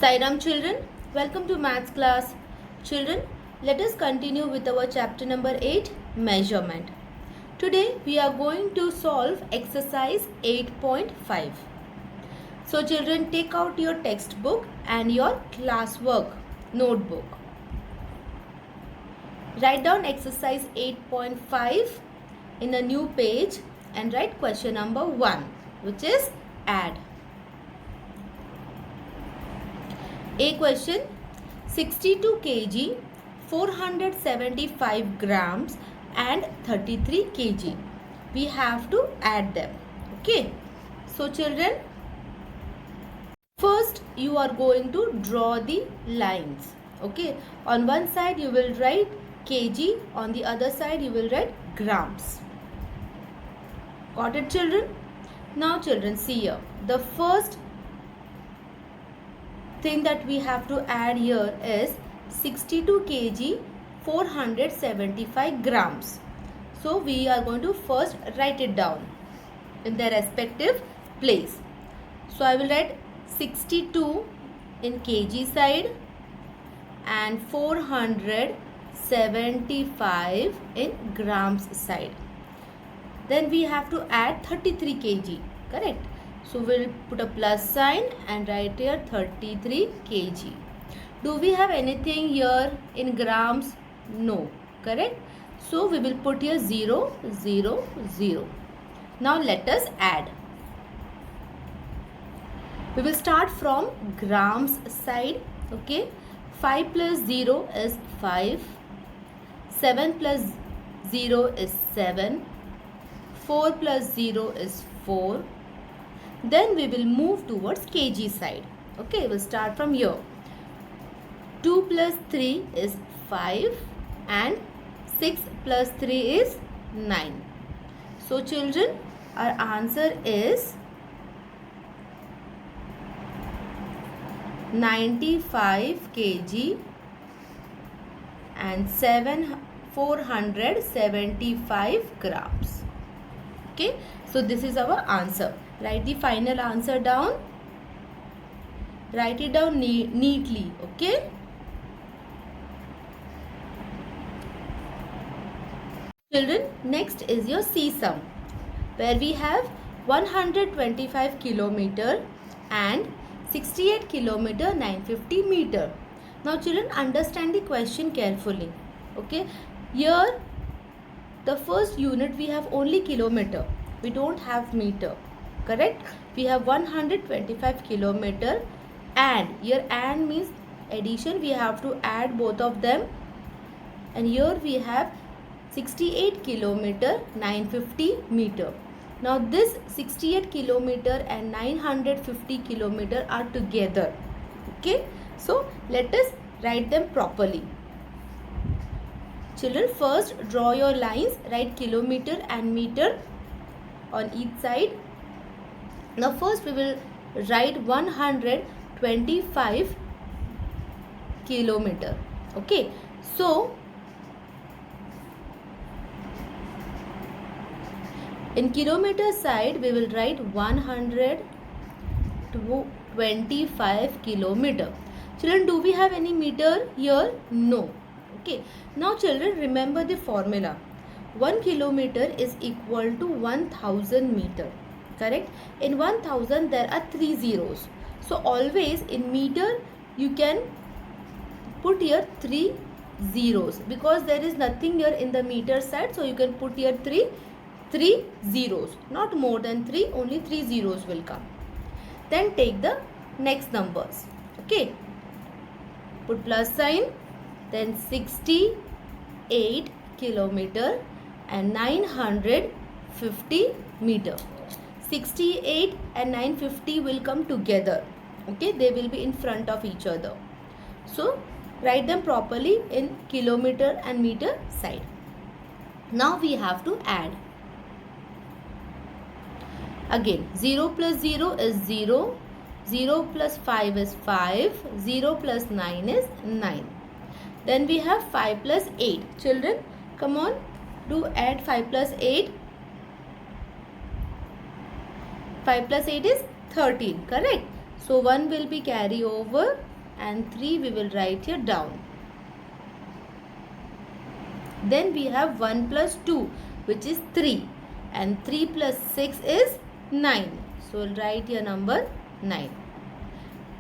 Sairam children, welcome to maths class. Children, let us continue with our chapter number 8, measurement. Today we are going to solve exercise 8.5. So children, take out your textbook and your classwork notebook. Write down exercise 8.5 in a new page and write question number 1, which is add. A question, 62 kg, 475 grams and 33 kg. We have to add them. Okay. So children, first you are going to draw the lines. Okay. On one side you will write kg, on the other side you will write grams. Got it children? Now children, see here. The first thing that we have to add here is 62 kg 475 grams. So we are going to first write it down in their respective place. So I will write 62 in kg side and 475 in grams side. Then we have to add 33 kg, correct? So we'll put a plus sign and write here 33 kg. Do we have anything here in grams? No, correct? So we will put here 0, 0, 0. Now let us add. We will start from grams side. Okay. 5 plus 0 is 5. 7 plus 0 is 7. 4 plus 0 is 4. Then we will move towards kg side. Okay, we'll start from here. 2 plus 3 is 5 and 6 plus 3 is 9. So children, our answer is 95 kg and 475 grams. Okay, so this is our answer. Write the final answer down. Write it down neatly. Okay. Children, next is your C sum, where we have 125 kilometer and 68 kilometer 950 meter. Now children, understand the question carefully. Okay. Here the first unit we have only kilometer. We don't have meter. Correct? We have 125 kilometer and here and means addition. We have to add both of them. And here we have 68 kilometer 950 meter. Now this 68 kilometer and 950 kilometer are together. Okay. So let us write them properly. Children, first draw your lines. Write kilometer and meter on each side. Now first we will write 125 kilometer. Okay. So in kilometer side we will write 125 kilometer. Children, do we have any meter here? No. Okay. Now children, remember the formula. 1 kilometer is equal to 1000 meter. Correct? In 1000 there are 3 zeros. So always in meter you can put here 3 zeros because there is nothing here in the meter side. So you can put here 3 zeros. Not more than 3. Only 3 zeros will come. Then take the next numbers. Okay. Put plus sign. Then 68 kilometer and 950 meter. 68 and 950 will come together. Okay, they will be in front of each other. So write them properly in kilometer and meter side. Now we have to add. Again, 0 plus 0 is 0. 0 plus 5 is 5. 0 plus 9 is 9. Then we have 5 plus 8. Children, come on, do add 5 plus 8. 5 plus 8 is 13, correct? So 1 will be carry over and 3 we will write here down. Then we have 1 plus 2 which is 3 and 3 plus 6 is 9. So we'll write here number 9.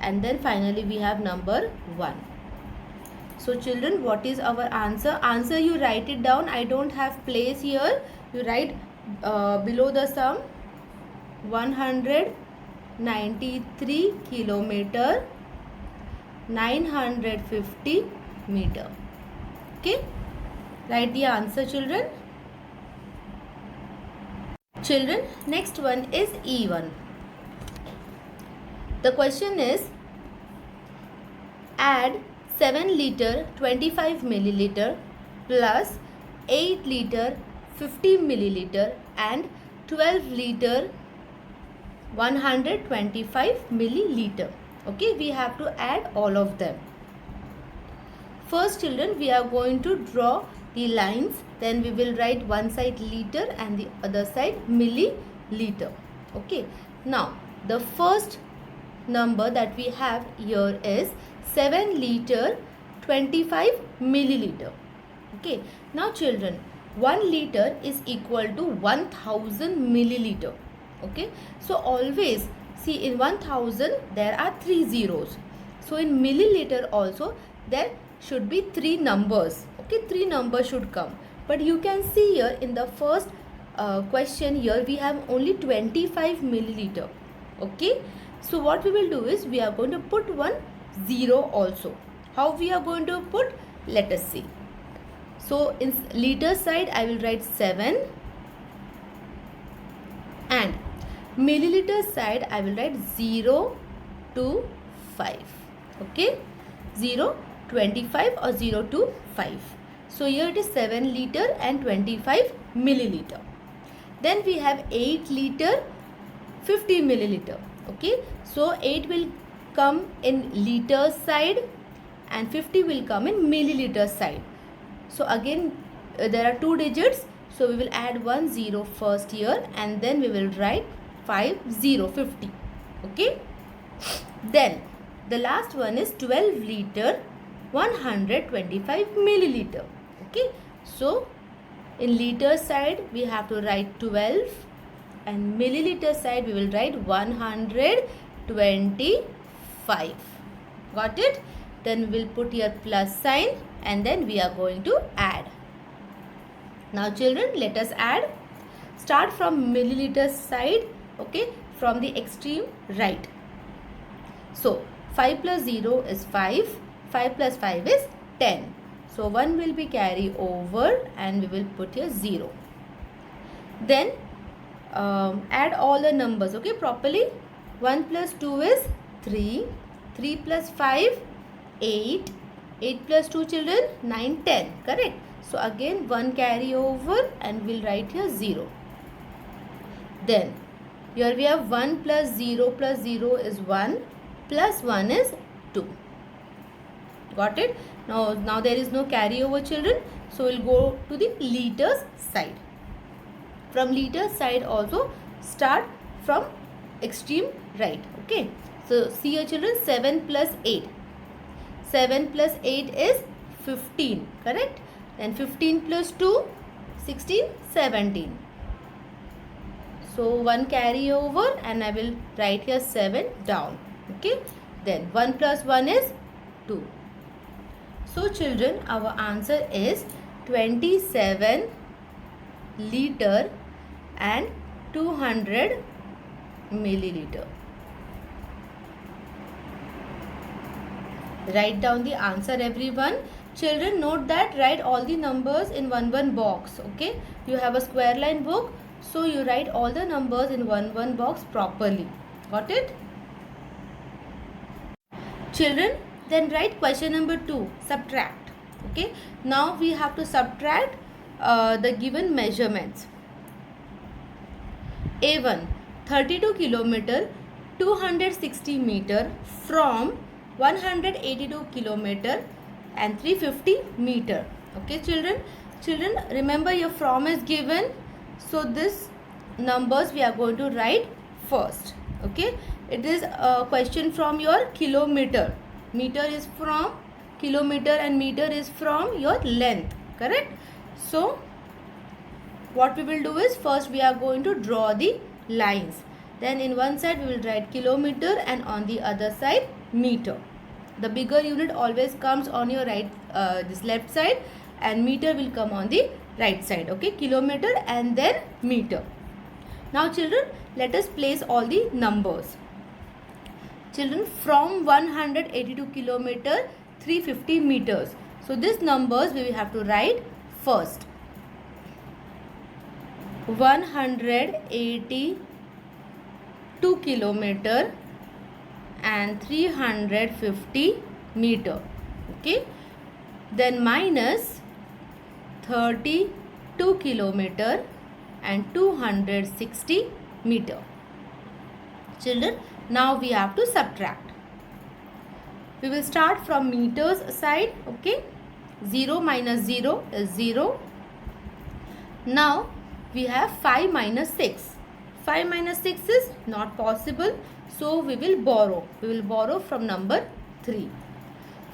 And then finally we have number 1. So children, what is our answer? Answer you write it down. I don't have place here. You write below the sum 193 kilometer 950 meter. Okay. Write the answer, children. Children, next one is E1. The question is, add 7 liter 25 milliliter plus 8 liter 50 milliliter and 12 liter 125 milliliter. Okay, we have to add all of them. First, children, we are going to draw the lines. Then we will write one side liter and the other side milliliter. Okay, now the first number that we have here is 7 liter 25 milliliter. Okay, now children, 1 liter is equal to 1000 milliliter. Okay, so always see in 1000 there are 3 zeros. So in milliliter also there should be 3 numbers. Okay, 3 numbers should come. But you can see here in the first question here we have only 25 milliliter. Okay, so what we will do is we are going to put one 0 also. How we are going to put? Let us see. So in liter side I will write 7 and milliliter side I will write 0 to 5. Okay, 0, 25 or 0 to 5. So here it is 7 liter and 25 milliliter. Then we have 8 liter 50 milliliter. Okay, so 8 will come in liter side and 50 will come in milliliter side. So again there are 2 digits, so we will add 1 0 first here and then we will write 50. Okay, then the last one is 12 liter 125 milliliter. Okay, so in liter side we have to write 12 and milliliter side we will write 125. Got it? Then we will put here plus sign and then we are going to add. Now children, let us add. Start from milliliter side. Okay, from the extreme right. So 5 plus 0 is 5. 5 plus 5 is 10. So 1 will be carry over and we will put here 0. Then add all the numbers, okay, properly. 1 plus 2 is 3. 3 plus 5, 8. 8 plus 2 children, 9, 10. Correct. So again 1 carry over and we'll write here 0. Then here we have 1 plus 0 is 1 plus 1 is 2. Got it? Now there is no carryover children. So we'll go to the liters side. From liter side also start from extreme right. Okay. So see here children, 7 plus 8. 7 plus 8 is 15. Correct? Then 15 plus 2, 16, 17. So 1 carry over and I will write here 7 down. Okay. Then 1 plus 1 is 2. So children, our answer is 27 liter and 200 milliliter. Write down the answer everyone. Children, note that write all the numbers in one box. Okay, you have a square line book, so you write all the numbers in one box properly. Got it? Children, then write question number 2, subtract. Okay, now we have to subtract the given measurements. A1, 32 kilometer 260 meter from 182 kilometer and 350 meter. Okay children, remember your from is given, so this numbers we are going to write first. Okay, it is a question from your kilometer. Meter is from kilometer and meter is from your length, correct? So what we will do is, first we are going to draw the lines. Then in one side we will write kilometer and on the other side meter. The bigger unit always comes on your right, this left side, and meter will come on the right side. Okay, kilometer and then meter. Now children, let us place all the numbers. Children, from 182 kilometer 350 meters. So these numbers we will have to write first. 182 kilometer and 350 meter. Okay, then minus 32 kilometer and 260 meter. Children, now we have to subtract. We will start from meters side. Okay, 0 minus 0 is 0. Now we have 5 minus 6. 5 minus 6 is not possible. So we will borrow. We will borrow from number 3.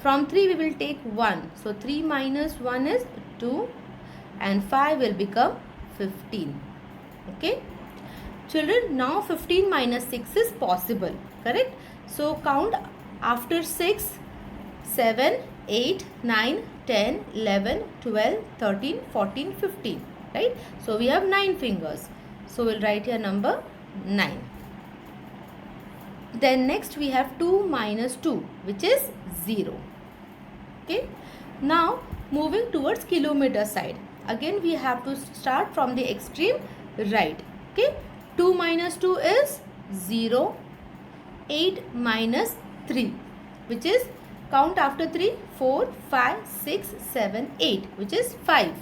From 3 we will take 1. So 3 minus 1 is 2 and 5 will become 15. Okay. Children, now 15 minus 6 is possible. Correct. So count after 6. 7, 8, 9, 10, 11, 12, 13, 14, 15. Right. So we have 9 fingers. So we'll write here number 9. Then next we have 2 minus 2, which is 0. Okay. Now moving towards kilometer side. Again we have to start from the extreme right. Okay. 2 minus 2 is 0. 8 minus 3, which is, count after 3, 4, 5, 6, 7, 8, which is 5.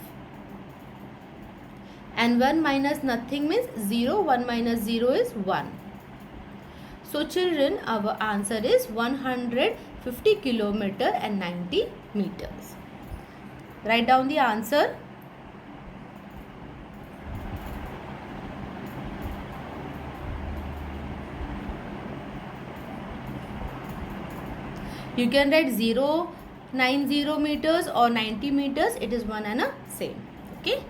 And 1 minus nothing means 0. 1 minus 0 is 1. So children, our answer is 150 kilometer and 90 meters. Write down the answer. You can write 090 meters or 90 meters. It is one and a same. Okay.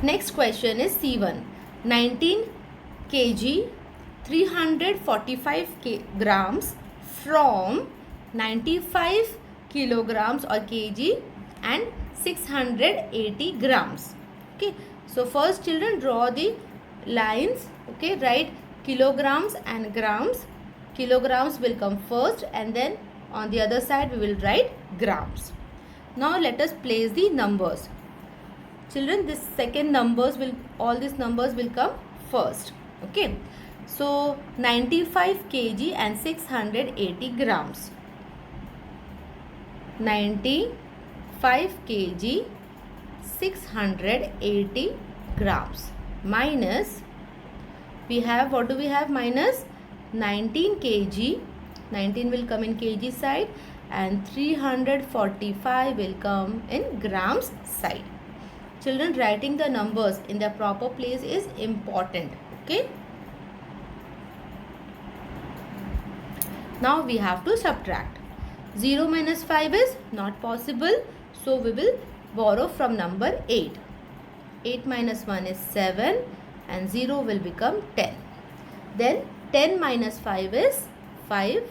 Next question is C1. 19 kg 345 grams from 95 kilograms or kg and 680 grams. Okay. So first children, draw the lines. Okay. Write kilograms and grams. Kilograms will come first and then on the other side we will write grams. Now let us place the numbers. Children, this second numbers will, all these numbers will come first. Okay. So 95 kg and 680 grams. 95 kg 680 grams minus, we have, what do we have, minus 19 kg. 19 will come in kg side and 345 will come in grams side. Children, writing the numbers in their proper place is important. Okay. Now we have to subtract. 0 minus 5 is not possible. So we will borrow from number 8. 8 minus 1 is 7 and 0 will become 10. Then 10 minus 5 is 5.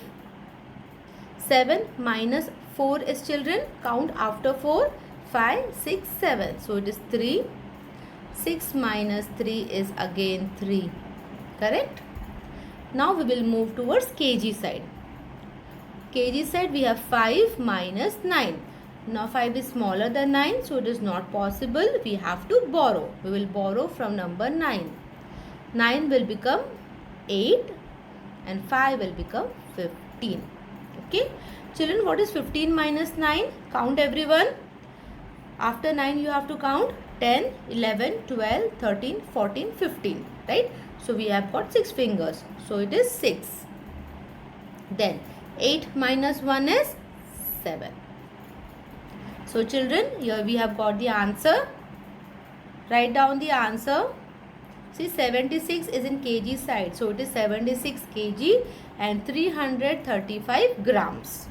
7 minus 4 is, children, count after 4. 5, 6, 7. So it is 3. 6 minus 3 is again 3. Correct? Now we will move towards kg side. Kg side we have 5 minus 9. Now 5 is smaller than 9. So it is not possible. We have to borrow. We will borrow from number 9. 9 will become 8 and 5 will become 15. Okay. Children, what is 15 minus 9? Count everyone. After 9 you have to count 10, 11, 12, 13, 14, 15. Right? So we have got 6 fingers. So it is 6. Then 8 minus 1 is 7. So children, here we have got the answer. Write down the answer. See, 76 is in kg side, so it is 76 kg and 335 grams.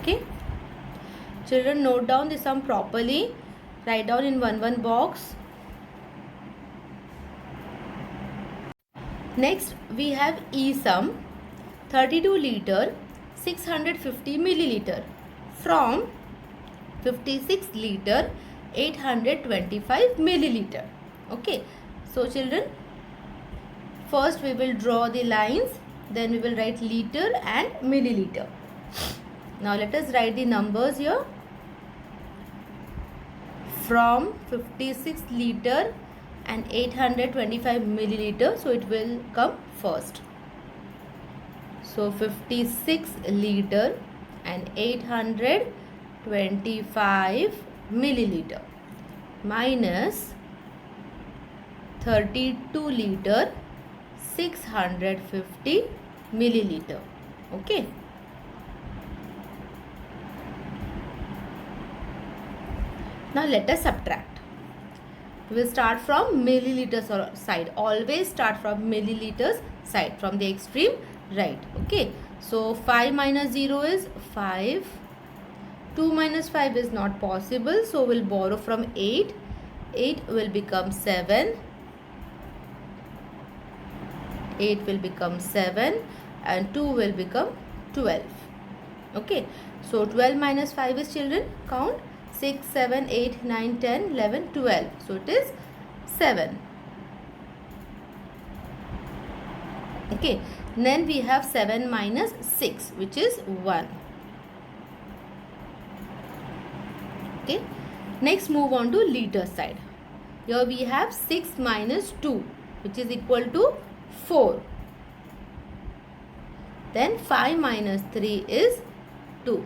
Okay. Children, note down the sum properly. Write down in one box. Next, we have E sum. 32 liter 650 milliliter from 56 liter 825 milliliter. Okay. So children, first we will draw the lines, then we will write liter and milliliter. Now let us write the numbers here. From 56 liter and 825 milliliter, so it will come first. So 56 liter and 825 milliliter minus 32 liter 650 milliliter. Okay. Now let us subtract. We will start from milliliters side. Always start from milliliters side, from the extreme right. Okay. So 5 minus 0 is 5. 2 minus 5 is not possible. So we'll borrow from 8. 8 will become 7. 8 will become 7 and 2 will become 12. Okay. So 12 minus 5 is, children, count. 6, 7, 8, 9, 10, 11, 12. So it is 7. Okay. Then we have 7 minus 6, which is 1. Okay. Next, move on to liter side. Here we have 6 minus 2, which is equal to 4. Then 5 minus 3 is 2.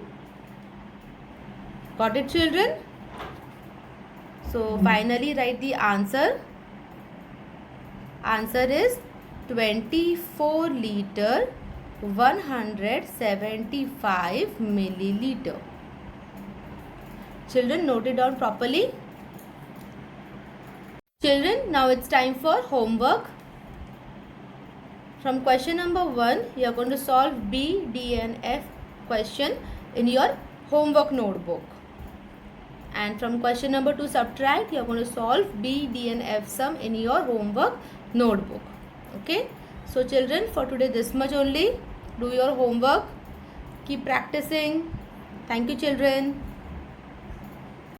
Got it, children? So finally write the answer. Answer is 24 liter 175 milliliter. Children, note it down properly. Children, now it's time for homework. From question number 1, you are going to solve B, D and F question in your homework notebook. And from question number 2, subtract, you are going to solve B, D and F sum in your homework notebook. Okay. So children, for today this much only. Do your homework. Keep practicing. Thank you, children.